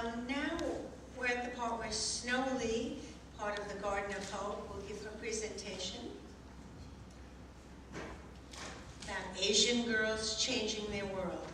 Now we're at the part where Tseenee, part of the Garden of Hope, will give her presentation about Asian girls changing their world.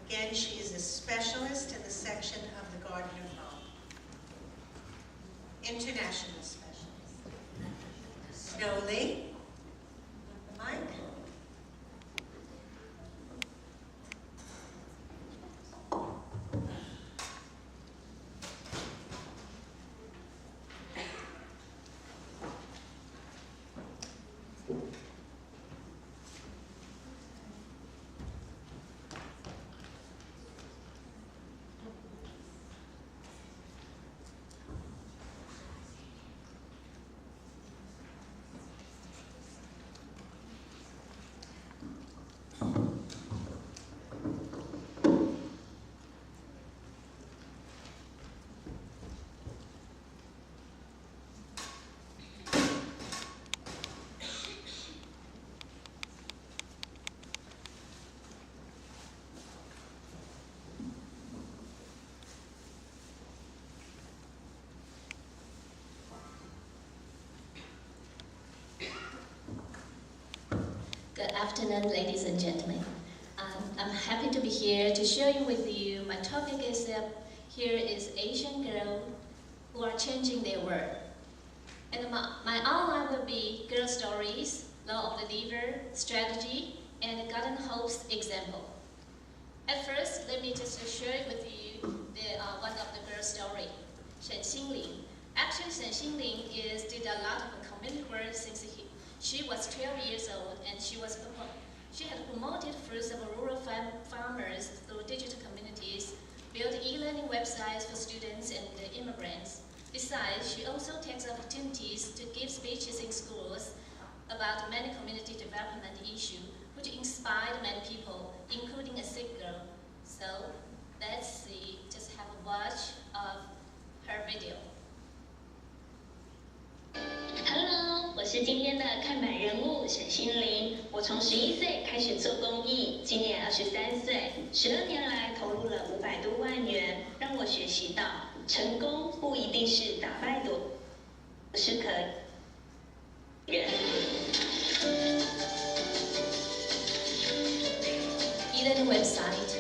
Again, she is a specialist in the section of the Garden of Hope. International specialist. Tseenee, the mic. Good afternoon, ladies and gentlemen. I'm happy to be here to share with you. My topic is here is Asian girls who are changing their world. And my outline will be girl stories, law of the liver, strategy, and Garden Hope's example. At first, let me just share with you one of the girl story, Tseenee. Actually, Tseenee did a lot of community work since she was 12 years old, and she had promoted fruits of rural farmers through digital communities, built e-learning websites for students and immigrants. Besides, she also takes opportunities to give speeches in schools about many community development issues, which inspired many people, including a sick girl. So let's see, just have a watch of her video. Hello， 我是今天的看板人物沈心凌。我从11岁开始做公益，今年23岁，12年来投入了500多万元，让我学习到成功不一定是打败多，是可人。E-learning website.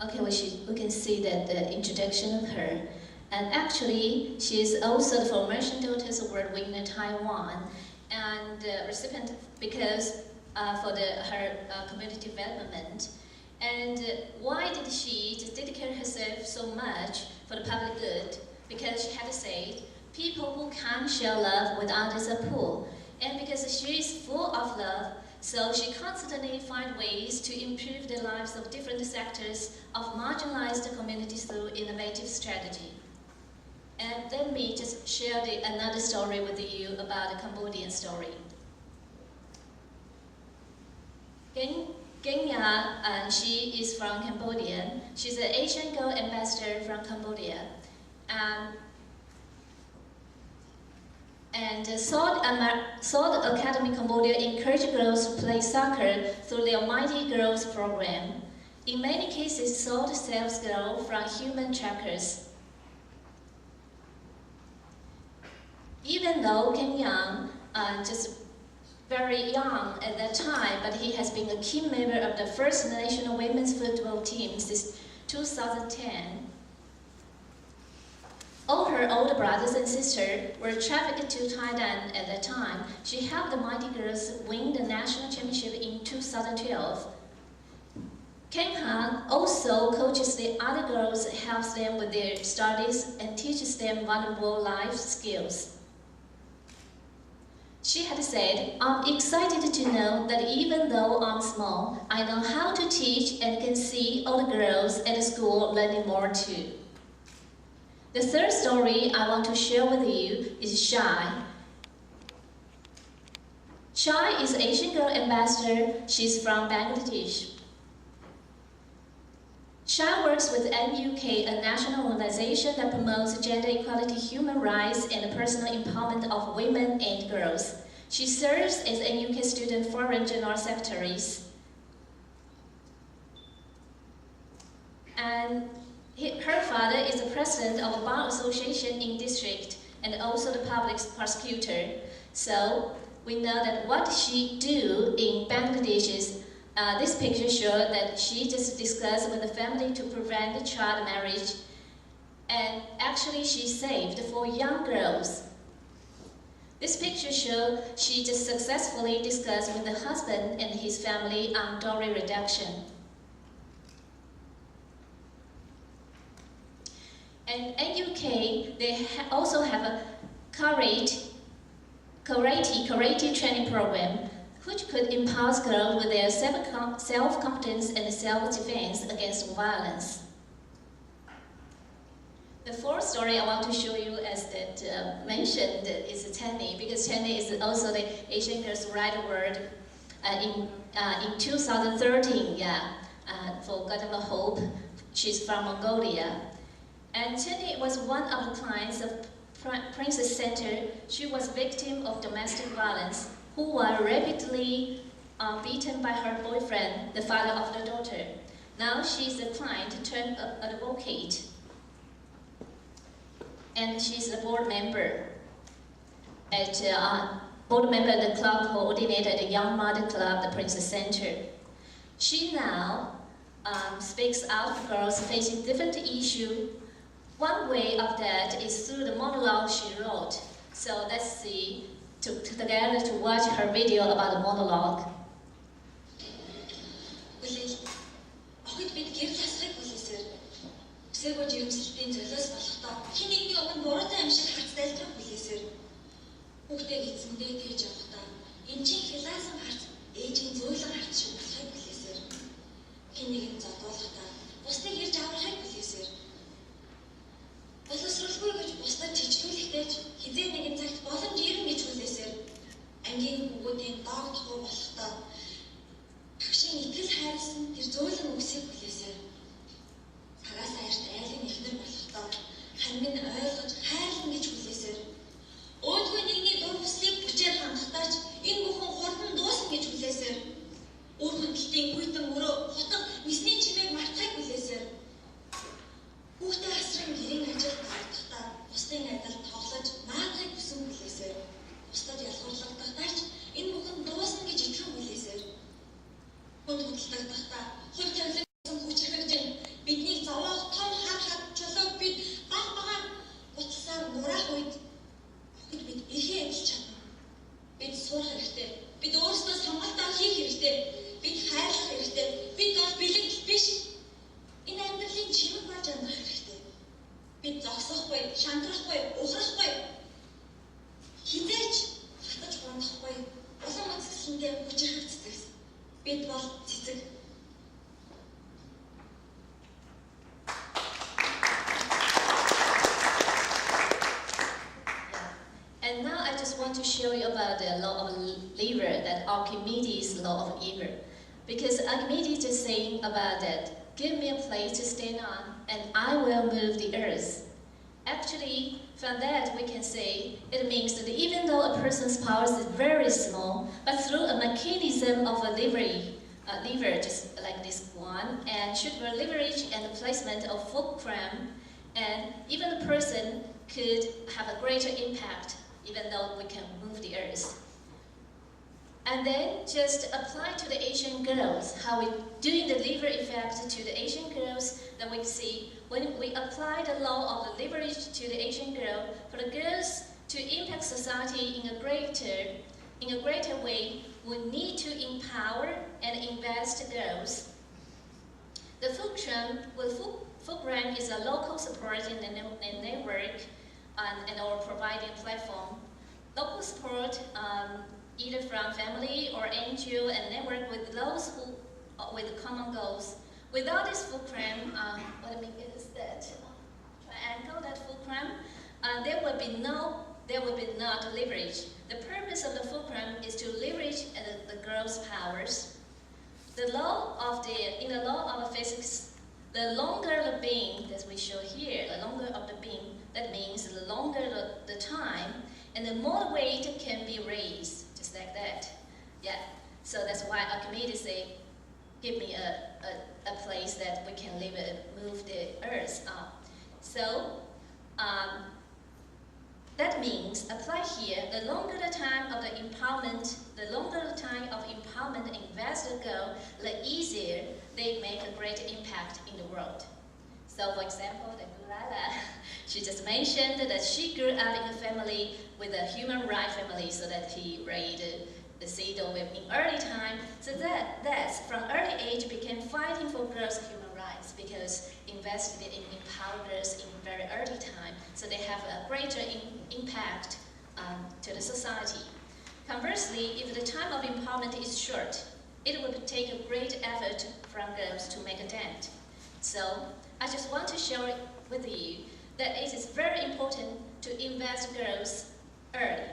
Okay, we can see that the introduction of her. And actually, she is also the Formation Daughters Award winner in Taiwan, and recipient because for her community development. And why did she just dedicate herself so much for the public good? Because she had said, people who can't share love with others are poor. And because she is full of love, so she constantly finds ways to improve the lives of different sectors of marginalized communities through innovative strategy. And let me just share another story with you about the Cambodian story. Kenya, and she is from Cambodia. She's an Asian Girl Ambassador from Cambodia. And Sword Academy Cambodia encouraged girls to play soccer through their Mighty Girls program. In many cases, Sword saves girls from human trackers. Even though Ken Young, just very young at that time, but he has been a key member of the first national women's football team since 2010. All her older brothers and sisters were trafficked to Thailand at that time. She helped the Mighty Girls win the national championship in 2012. Ken Han also coaches the other girls, helps them with their studies, and teaches them valuable life skills. She had said, "I'm excited to know that even though I'm small, I know how to teach and can see all the girls at the school learning more too." The third story I want to share with you is Shai. Shai is Asian Girl Ambassador. She's from Bangladesh. Shai works with NUK, a national organization that promotes gender equality, human rights, and personal empowerment of women and girls. She serves as NUK Student Forum General Secretary. And her father is the president of a bar association in district and also the public prosecutor. So we know that what she do in Bangladesh is this picture shows that she just discussed with the family to prevent the child marriage, and actually she saved 4 young girls. This picture shows she just successfully discussed with the husband and his family on dowry reduction. And NUK, they also have a karate training program, which could empower girls with their self-confidence and self-defense against violence. The fourth story I want to show you, as that mentioned, is Tseenee, because Tseenee is also the Asian Girls' Right Award in 2013, for God of Hope. She's from Mongolia. And Tseenee was one of the clients of Princess Center. She was a victim of domestic violence, who was rapidly beaten by her boyfriend, the father of the daughter. Now she's a client turned advocate, and she's a board member at the club coordinator at the Young Mother Club, the Princess Center. She now speaks out for girls facing different issues. One way of that is through the monologue she wrote. So let's see together to watch her video about the monologue. Боловсруулгүй гэж бусдад чичгүүлэхдээ ч хизээ нэгэн цагт боломж ирнэ гэж хүлээсээр ангийн хүүгүүдийн дог тохуу болохдоо төгшийн итгэл хайрлсан тэр зөөлөн үгсийг хүлээсээр цагаас аярт айлын эхнэр болохдоо харин ойлгож хайрлан гэж хүлээсээр өөдгөө нэгний дур хүслийг бүчээр хангахдаа ч энэ бүхэн хурдан дуусна гэж хүлээсээр үр хөдөлтийн хүйтэн өрөө хотог мисний чимээг мартахыг хүлээсээр хүүхдээ асран гэрийн ажил гаргахдаа бусдын адил тоглож наадахыг хүсэн хүлээсээр бусдад ялгуурлагдахтаа ч энэ бүхэн дуусна гэж итгэн хүлээсээр хүнд хөдөлгөгдөхдөө хувь тавилан хүчрхэгжин биднийг зовоох том хар хад чулууг бид баг багаар буцалсаар нураах үед бид эрхээ эдэлж чадна. Бид сурах хэрэгтэй. Бид өөрсдөө сонголтоо хийх хэрэгтэй. Бид хайрлах хэрэгтэй. Бид бол бэлэг биш. Энэ амьдралын чимэг болж амьдрах хэрэгтэй. Бид зогсохгүй, шантрахгүй, ухрахгүй, хизээч хатаж гундахгүй, улам үзэсгэлэнтэй хүчрхэг цэцэгс. Бид бол цэцэг. And now I just want to show you about the law of lever, that Archimedes' law of lever. Because Archimedes is saying about that, give me a place to stand on, and I will move the earth. Actually, From that, we can say it means that even though a person's powers is very small, but through a mechanism of a lever, just like this one, and should be leverage and the placement of fulcrum, and even the person could have a greater impact, even though we can move the earth. And then just apply to the Asian girls, how we doing the lever effect to the Asian girls, then we see when we apply the law of the leverage to the Asian girl, for the girls to impact society in a greater way, we need to empower and invest girls. The fulcrum is a local support in the network and our providing platform. Local support either from family or NGO and network with those who with common goals. Without this fulcrum, what I mean is that triangle, that fulcrum, there will be not leverage. The purpose of the fulcrum is to leverage the girls' powers. In the law of physics, the longer the beam that we show here, the longer of the beam, that means the longer the time, and the more weight can be raised, just like that. Yeah. So that's why Archimedes say, give me a place that we can move the earth up. So that means apply here, the longer the time of the empowerment, investor go, the easier they make a great impact in the world. So for example, the Gulala, she just mentioned that she grew up in a family with a human rights family, so that he raised the seed of in early time. So that's from early age became fighting for girls' human rights, because invested in empower girls in very early time, so they have a greater impact to the society. Conversely, if the time of empowerment is short, it will take a great effort from girls to make a dent. So I just want to share with you that it is very important to invest girls early.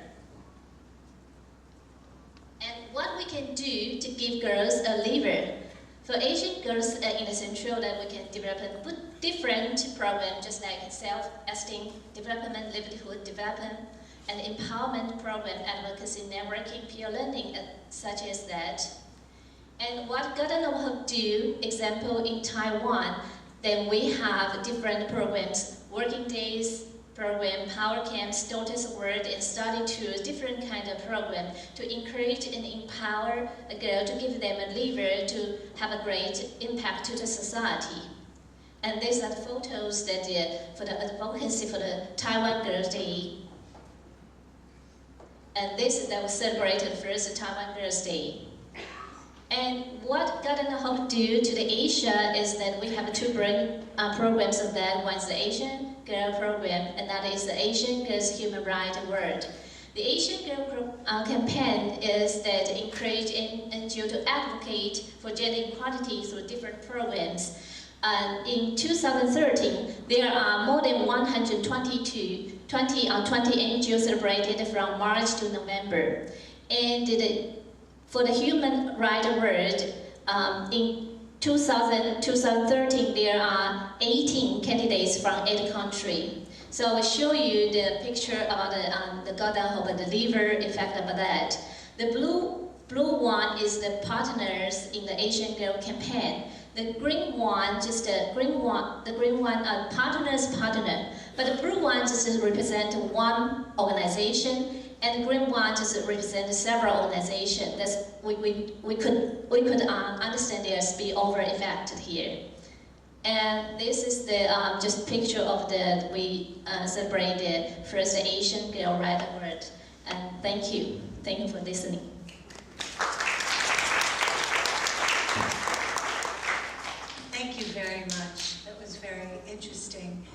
And what we can do to give girls a lever. For Asian girls in the Central, that we can develop a different program, just like self-esteem development, livelihood development, and empowerment program, advocacy, networking, peer learning, such as that. And what government will do, example in Taiwan, then we have different programs, working days program, power camps, daughters world, and study tours, different kind of program to encourage and empower a girl, to give them a lever to have a great impact to the society. And these are the photos that for the advocacy for the Taiwan Girls' Day. And that was celebrated first Taiwan Girls' Day. And what Garden Hope do to the Asia is that we have two programs of that. One is the Asian Girl Program, and that is the Asian Girls Human Rights Award. The Asian Girl campaign is that encourage NGO to advocate for gender equality through different programs. In 2013, there are more than 20 NGOs celebrated from March to November. And for the Human Rights Award, in 2013, there are 18 candidates from 8 countries. So I will show you the picture about the Golden Hope and the liver effect about that. The blue one is the partners in the Asian Girl campaign. The green one, partner's partner. But the blue one just represents one organization, and the green one just represents several organizations. That's we could understand their spillover effect here. And this is the just picture of we celebrate the first Asian Girl Rights Award. And thank you for listening. Thank you very much. That was very interesting.